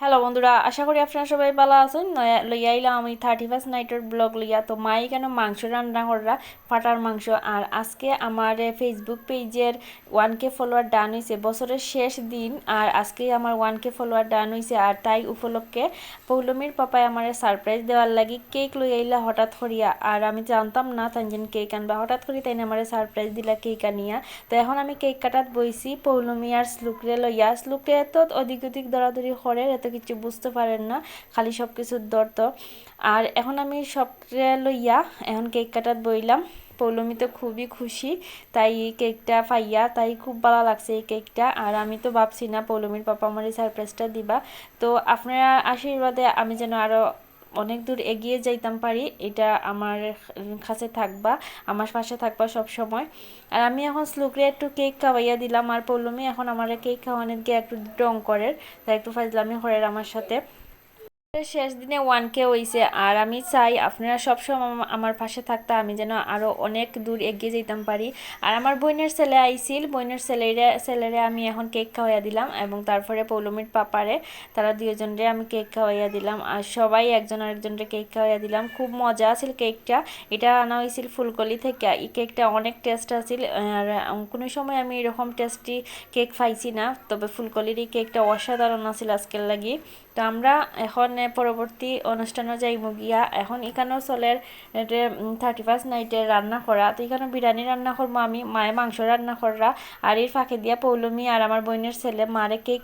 Hello বন্ধুরা, আশা করি আপনারা সবাই ভালো আছেন। লইয়া আইলাম আমি 31st নাইটের ব্লগ লইয়া। তো মাই কেন মাংস রান্না করা, ফাটার মাংস। আর আজকে আমার ফেসবুক পেজের 1K ফলোয়ার ডান হয়েছে, বছরের শেষ দিন। আর আজকে আমার 1K ফলোয়ার ডান হয়েছে। আর তাই উপলক্ষে পৌলমীর পাপায় আমার সারপ্রাইজ দেওয়ার লাগি কেক লইয়া আইলা হঠাৎ করিয়া। আর আমি জানতাম না তানজিন কেক আনবা, হঠাৎ করি তাই আমার সারপ্রাইজ দিলা কেক আনিয়া। তো এখন আমি কেক কাটাত বইছি পৌলমী আর স্লুকরে লইয়া। স্লুকে তো অধিক অধিক দরাদরি করে, এত কিছু বুঝতে পারেন না, খালি সব কিছুর দরদ। আর এখন আমি সবরে লইয়া এখন কেক কাটাত বইলাম। পৌলমী তো খুবই খুশি, তাই কেকটা পাইয়া তাই খুব ভালো লাগছে এই কেকটা। আর আমি তো ভাবছি না পৌলমীর পাপা আমার এই সারপ্রাইজটা দিবা। তো আপনারা আশীর্বাদে আমি যেন আরও অনেক দূর এগিয়ে যাইতাম পারি, এটা আমার কাছে থাকবা, আমার পাশে থাকবা সব সময়। আর আমি এখন স্লুকরে একটু কেক খাওয়াইয়া দিলাম। আর পৌলমী এখন আমার কেক খাওয়ানোর গিয়ে একটু ডং করে, তাই একটু ফাজলামি করে আমার সাথে। শেষ দিনে 1K হইছে। আর আমি চাই আপনারা সবসময় আমার পাশে থাকতে, আমি যেন আরও অনেক দূর এগিয়ে যেতাম পারি। আর আমার বোনের ছেলে আইছিল, বোনের ছেলেরে আমি এখন কেক খাওয়াইয়া দিলাম, এবং তারপরে পৌলমীর পাপারে, তারা দুজনরে আমি কেক খাওয়াইয়া দিলাম। আর সবাই একজন আরেকজনরে কেক খাওয়াইয়া দিলাম। খুব মজা আছিল কেকটা, এটা আনা হয়েছিল ফুলকলি থেকে। এই কেকটা অনেক টেস্ট আছিল। আর কোনো সময় আমি এরকম টেস্টি কেক পাইছি না, তবে ফুলকলির এই কেকটা অসাধারণ আছিল আজকের লাগি। তো আমরা এখন পরবর্তী অনুষ্ঠানও যাইব গিয়া। এখন এখানেও চলের 31st নাইটে রান্না করা। তো এখানে বিরিয়ানি রান্না করবো আমি, মায়ে মাংস রান্না করা। আর এর ফাঁকে দিয়া পৌলমী আর আমার বোনের ছেলে মারে কেক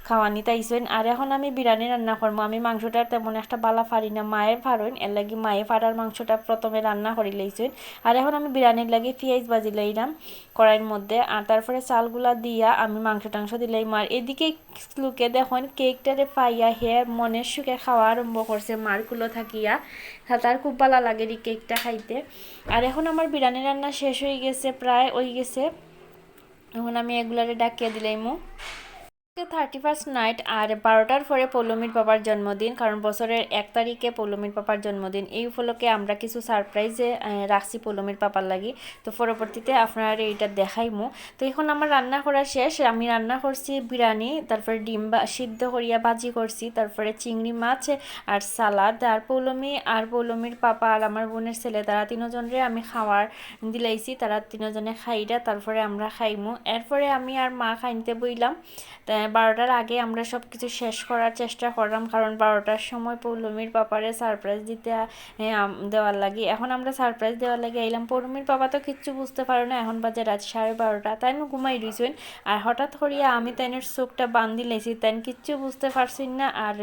খাওয়ানি তাইছেন। আর এখন আমি বিরিয়ানি রান্না করবো। আমি মাংসটা তেমন একটা বালা পারি না, মায়ের পারেন, এর লাগি মায়ে পাড়ার মাংসটা প্রথমে রান্না করি লইছেন। আর এখন আমি বিরিয়ানির লাগি পেঁয়াজ ভাজি লইলাম কড়াইয়ের মধ্যে। আর তারপরে চালগুলা দিয়া আমি মাংস টাংস দিলাই মার। এদিকে লুকে দেখুন কেকটারে পাইয়া হে মনের সুখে খাওয়া আরম্ভ করছে মার কুলো থাকিয়া। তার খুব ভালো লাগে এই কেকটা খাইতে। আর এখন আমার বিরিয়ানি রান্না শেষ হয়ে গেছে, প্রায় হয়ে গেছে। এখন আমি এগুলারে ডাকিয়ে দিলাইমু। 31st night. আর 12টার পরে পৌলমীর পাপার জন্মদিন, কারণ বছরের 1 তারিখে পৌলমীর পাপার জন্মদিন। এই উপলক্ষে আমরা কিছু সারপ্রাইজে রাখছি পৌলমীর পাপার লাগি। তো পরবর্তীতে আপনারা এইটা দেখাইমু। তো এখন আমার রান্না করা শেষ। আমি রান্না করছি বিরিয়ানি, তারপরে ডিম সিদ্ধ করিয়া ভাজি করছি, তারপরে চিংড়ি মাছ আর সালাদ। আর পৌলমীর পাপা আর আমার বোনের ছেলে, তারা তিনজনরে আমি খাওয়ার দিলাইছি। তারা তিনজনে খাইরা তারপরে আমরা খাইমু। এরপরে আমি আর মা খাইতে বইলাম। 12টার আগে আমরা সব কিছু শেষ করার চেষ্টা করলাম, কারণ 12টার সময় পৌলমীর পাপারে সারপ্রাইজ দিতে দেওয়ার লাগে। এখন আমরা সারপ্রাইজ দেওয়ার লাগে আইলাম। পৌলমীর পাপা তো কিচ্ছু বুঝতে পারো না, এখন বাজে রাত 12:30। তাই ঘুমাই রইছেন। আর হঠাৎ করিয়া আমি তাইনের চোখটা বান্ধি লেছি, তাই কিচ্ছু বুঝতে পারছি না। আর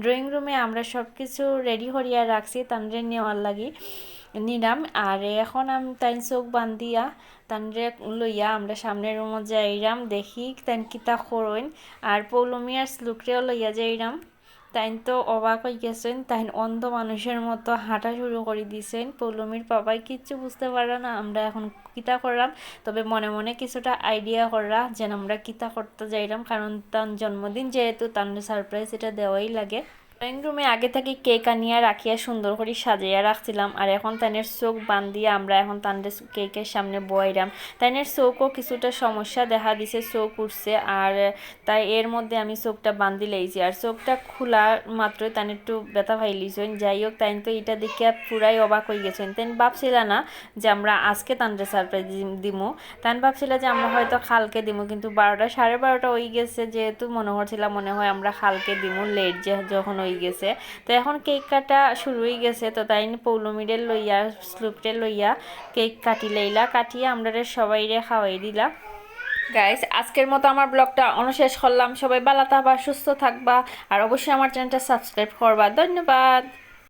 ড্রয়িং রুমে আমরা সব কিছু রেডি করিয়া রাখছি তানরে নেওয়ার লাগি নিলাম। আর এখন আমি তাই চোখ বান্ধিয়া তানরে লইয়া আমরা সামনের রুমত যাইরাম, দেখি তাই কিতা করইন। আর পৌলমী আর স্লুকরেও লইয়া যাইরাম। তাই তো অবাক হয়ে গেছেন, তাই অন্ধ মানুষের মতো হাঁটা শুরু করে দিয়েছেন। পৌলমীর পাপাই কিচ্ছু বুঝতে পারে না আমরা এখন কিতা করলাম, তবে মনে মনে কিছুটা আইডিয়া করা যেন আমরা কিতা করতে যাইলাম, কারণ তার জন্মদিন যেহেতু তার সারপ্রাইজ এটা দেওয়াই লাগে। ড্রয়িং রুমে আগে থেকে কেক আনিয়া রাখিয়া সুন্দর করে সাজিয়ে রাখছিলাম। আর এখন তাইনের চোখ বান্ধিয়া আমরা এখন তাদের কেকের সামনে বইরাম। তাইনের চোখও কিছুটা সমস্যা দেখা দিছে, চোখ উঠছে। আর তাই এর মধ্যে আমি চোখটা বান্ধি লাইছি। আর চোখটা খোলার মাত্রই তাই একটু ব্যথা পাইলিছেন। যাই হোক, তাই তো এটা দেখে পুরাই অবাক হয়ে গেছেন। তাই ভাবছিল না যে আমরা আজকে তাদের সারপ্রাইজ দিমু, তাই ভাবছিল যে আমরা হয়তো খালকে দিমু। কিন্তু 12টা 12:30 হয়ে গেছে, যেহেতু মনে হচ্ছিলাম মনে হয় আমরা খালকে দিমু, লেট যখন হয়ে গেছে। তো এখন কেক কাটা শুরু হয়ে গেছে। তো তাই পৌলমীরে লইয়া স্লুপটে লইয়া কেক কাটি লাইলা, কাটিয়ে আমরা সবাইরে খাওয়াই দিলা। গাইস, আজকের মতো আমার ব্লগটা শেষ করলাম। সবাই ভালো থাকবা, সুস্থ থাকবা, আর অবশ্যই আমার চ্যানেলটা সাবস্ক্রাইব করবা। ধন্যবাদ।